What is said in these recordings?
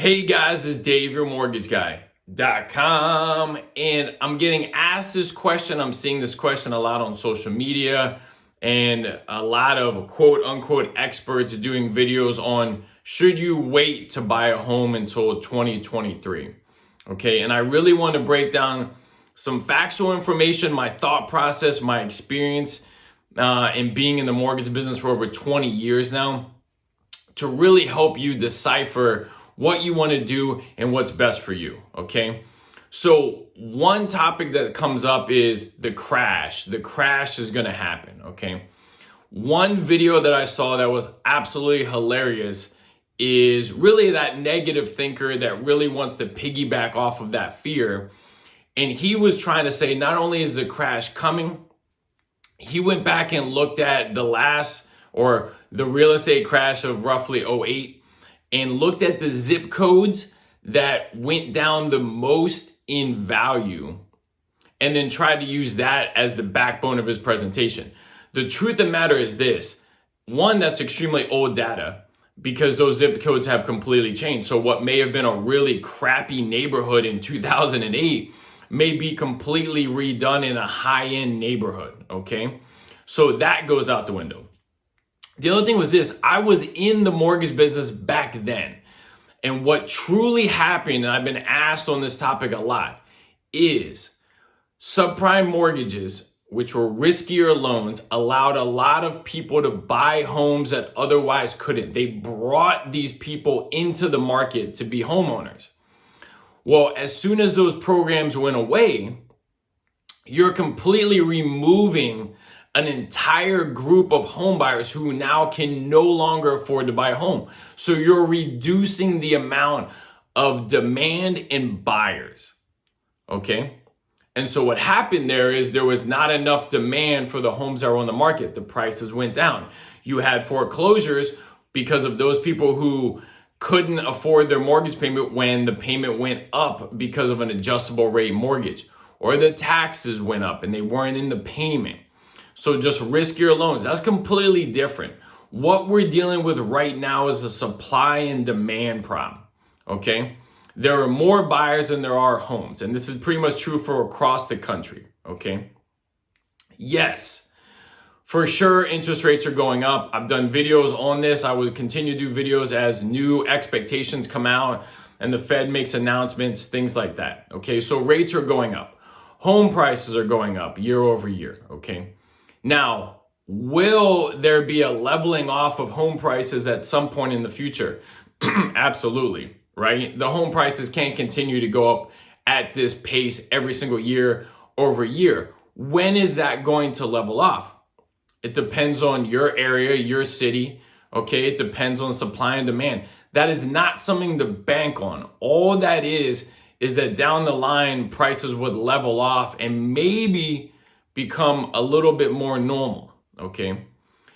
Hey guys, it's Dave, your mortgage guy.com, and I'm getting asked this question. I'm seeing this question a lot on social media, and a lot of quote unquote experts doing videos on should you wait to buy a home until 2023. Okay, and I really want to break down some factual information, my thought process, my experience in being in the mortgage business for over 20 years now, to really help you decipher what you want to do and what's best for you, okay? So one topic that comes up is the crash. The crash is gonna happen, okay? One video that I saw that was absolutely hilarious is really that negative thinker that really wants to piggyback off of that fear. And he was trying to say, not only is the crash coming, he went back and looked at the real estate crash of roughly '08 and looked at the zip codes that went down the most in value and then tried to use that as the backbone of his presentation. The truth of the matter is this: one, that's extremely old data because those zip codes have completely changed. So what may have been a really crappy neighborhood in 2008 may be completely redone in a high-end neighborhood, okay? So that goes out the window. The other thing was this: I was in the mortgage business back then. And what truly happened, and I've been asked on this topic a lot, is subprime mortgages, which were riskier loans, allowed a lot of people to buy homes that otherwise couldn't. They brought these people into the market to be homeowners. Well, as soon as those programs went away, you're completely removing an entire group of home buyers who now can no longer afford to buy a home. So you're reducing the amount of demand and buyers, okay? And so what happened there is there was not enough demand for the homes that were on the market. The prices went down. You had foreclosures because of those people who couldn't afford their mortgage payment when the payment went up because of an adjustable rate mortgage, or the taxes went up and they weren't in the payment. So just riskier loans, that's completely different. What we're dealing with right now is the supply and demand problem, okay? There are more buyers than there are homes, and this is pretty much true for across the country, okay? Yes, for sure, interest rates are going up. I've done videos on this. I will continue to do videos as new expectations come out and the Fed makes announcements, things like that, okay? So rates are going up. Home prices are going up year over year, okay? Now, will there be a leveling off of home prices at some point in the future? Absolutely, right? The home prices can't continue to go up at this pace every single year over year. When is that going to level off? It depends on your area, your city, okay? It depends on supply and demand. That is not something to bank on. All that is that down the line, prices would level off and maybe become a little bit more normal, okay?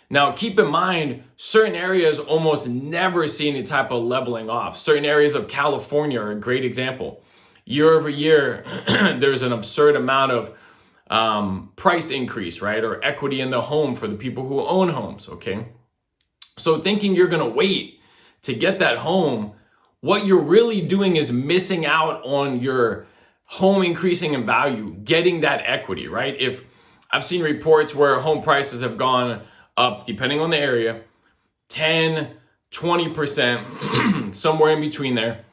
Now, keep in mind, certain areas almost never see any type of leveling off. Certain areas of California are a great example. Year over year, there's an absurd amount of price increase, right? Or equity in the home for the people who own homes, okay? So thinking you're gonna wait to get that home, what you're really doing is missing out on your home increasing in value, getting that equity, right? If I've seen reports where home prices have gone up, depending on the area, 10, 20%, somewhere in between there,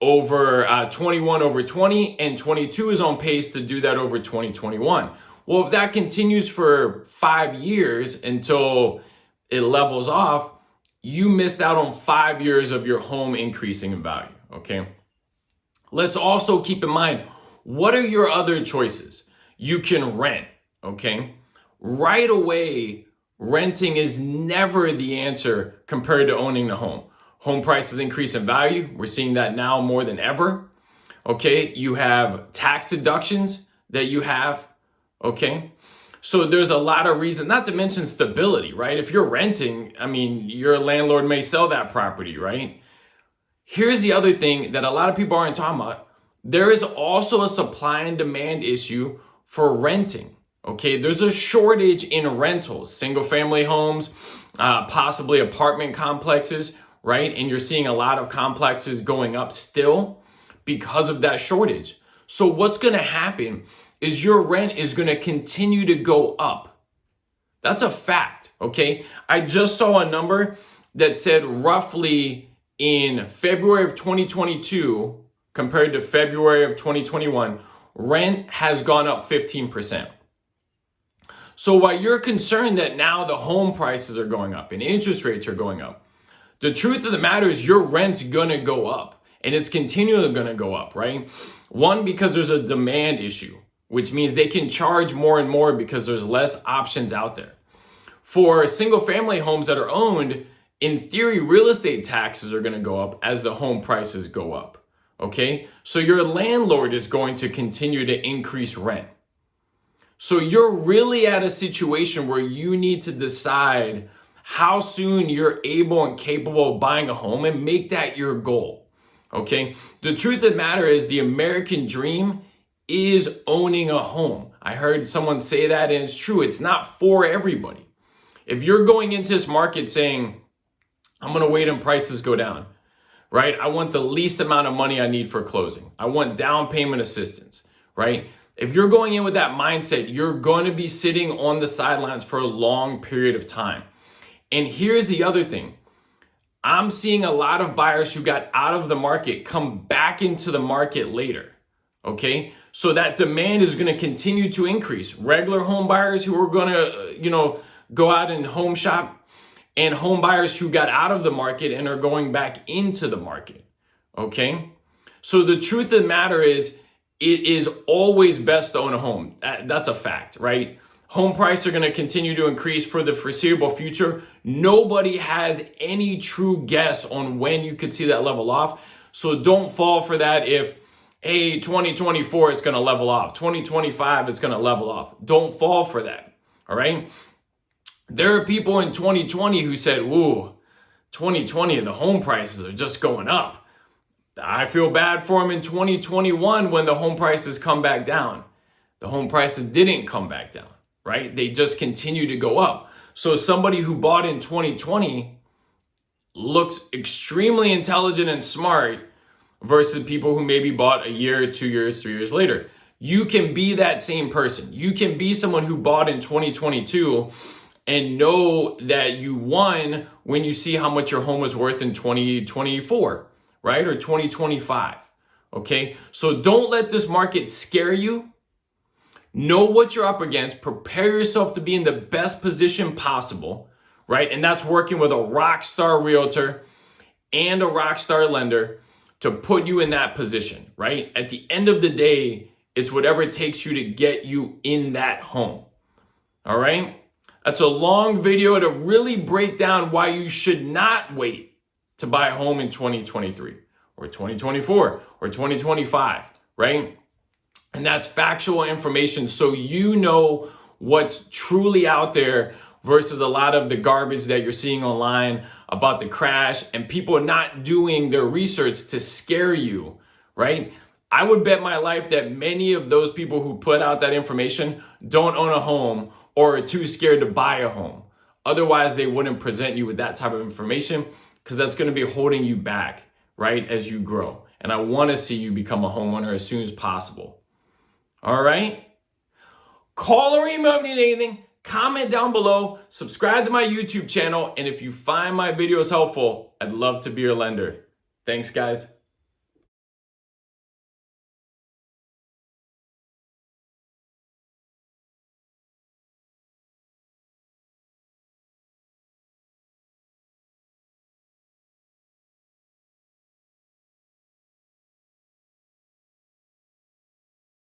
over 21 over 20, and 22 is on pace to do that over 2021. Well, if that continues for 5 years until it levels off, you missed out on 5 years of your home increasing in value, okay? Let's also keep in mind, what are your other choices? You can rent, okay? Right away, renting is never the answer compared to owning the home. Home prices increase in value. We're seeing that now more than ever, okay? You have tax deductions that you have, okay? So there's a lot of reasons, not to mention stability, right? If you're renting, I mean, your landlord may sell that property, right? Here's the other thing that a lot of people aren't talking about. There is also a supply and demand issue for renting, okay? There's a shortage in rentals, single family homes, possibly apartment complexes. right? And you're seeing a lot of complexes going up still because of that shortage. So what's going to happen is your rent is going to continue to go up. That's a fact, okay? I just saw a number that said roughly in February of 2022 compared to February of 2021, rent has gone up 15%. So while you're concerned that now the home prices are going up and interest rates are going up, the truth of the matter is your rent's gonna go up, and it's continually gonna go up, right? One, because there's a demand issue, which means they can charge more and more because there's less options out there. For single family homes that are owned, in theory, real estate taxes are gonna go up as the home prices go up, okay? So your landlord is going to continue to increase rent. So you're really at a situation where you need to decide how soon you're able and capable of buying a home and make that your goal, okay? The truth of the matter is the American dream is owning a home. I heard someone say that, and it's true. It's not for everybody. If you're going into this market saying, I'm gonna wait and prices go down, right? I want the least amount of money I need for closing. I want down payment assistance, right? If you're going in with that mindset, you're going to be sitting on the sidelines for a long period of time. And here's the other thing. I'm seeing a lot of buyers who got out of the market come back into the market later, okay? So that demand is going to continue to increase. Regular home buyers who are going to, go out and home shop, and home buyers who got out of the market and are going back into the market, okay? So the truth of the matter is, it is always best to own a home. That's a fact, right? Home prices are going to continue to increase for the foreseeable future. Nobody has any true guess on when you could see that level off. So don't fall for that if, hey, 2024, it's going to level off. 2025, it's going to level off. Don't fall for that, all right? There are people in 2020 who said, whoa, 2020, the home prices are just going up. I feel bad for them in 2021 when the home prices come back down. The home prices didn't come back down, right? They just continue to go up. So somebody who bought in 2020 looks extremely intelligent and smart versus people who maybe bought a year, 2 years, 3 years later. You can be that same person. You can be someone who bought in 2022 and know that you won when you see how much your home was worth in 2024, right? Or 2025, okay? So don't let this market scare you. Know what you're up against. Prepare yourself to be in the best position possible, right? And that's working with a rock star realtor and a rock star lender to put you in that position, right? At the end of the day, it's whatever it takes you to get you in that home, all right? That's a long video to really break down why you should not wait to buy a home in 2023 or 2024 or 2025, right? And that's factual information so you know what's truly out there versus a lot of the garbage that you're seeing online about the crash and people not doing their research to scare you, right? I would bet my life that many of those people who put out that information don't own a home or are too scared to buy a home. Otherwise, they wouldn't present you with that type of information because that's going to be holding you back, right, as you grow. And I want to see you become a homeowner as soon as possible. All right? Call or email if you need anything. Comment down below. Subscribe to my YouTube channel. And if you find my videos helpful, I'd love to be your lender. Thanks, guys.